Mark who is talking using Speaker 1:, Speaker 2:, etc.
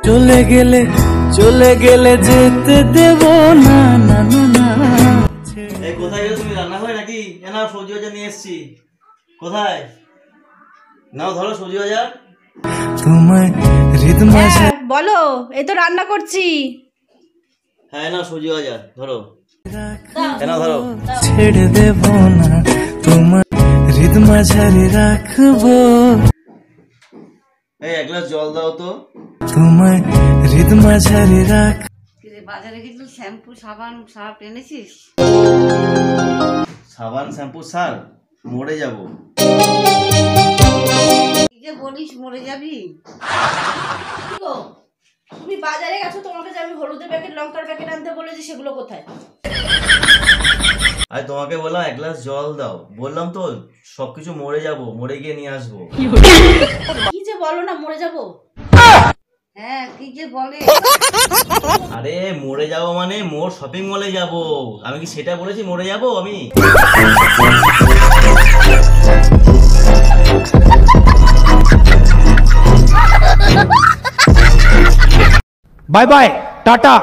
Speaker 1: চলে গেলে যেতে দেব না না না না।
Speaker 2: এই কোথায় গেলে তুমি? রান্না হয় নাকি? না সবজি বাজার নিয়ে এসেছি। কোথায়? নাও ধরো সবজি বাজার।
Speaker 1: তোমার হৃদয় মাঝে
Speaker 3: বলো, এই তো রান্না করছি।
Speaker 2: হ্যাঁ না সবজি বাজার ধরো। না ধরো।
Speaker 1: ছেড়ে দেব না, তোমার হৃদয় মাঝারি রাখবো।
Speaker 2: এই এক গ্লাস জল দাও তো।
Speaker 1: তোমার হৃদয় মাঝারি রাখ।
Speaker 4: বাজারে কিছু শ্যাম্পু সাবান সার্ফ এনেছিস?
Speaker 2: সাবান শ্যাম্পু সার মরে যাব।
Speaker 4: কি যে বলিস, মরে যাবি?
Speaker 3: তুমি বাজারে গেছো, তোমাকে যে আমি হলুদের প্যাকেট লঙ্কার প্যাকেট আনতে বলেছি, সেগুলো কোথায়?
Speaker 2: আর তোমাকে বললাম এক গ্লাস জল দাও, বললাম তো সবকিছু মরে যাব, মরে গিয়ে নিয়ে আসবো।
Speaker 3: কি যে বলো না, মরে যাবো?
Speaker 4: হ্যাঁ কি যে বলে।
Speaker 2: আরে মরে যাব মানে মোর শপিং মলে যাব। আমি কি সেটা বলেছি মরে যাব আমি?
Speaker 5: Bye bye Tata.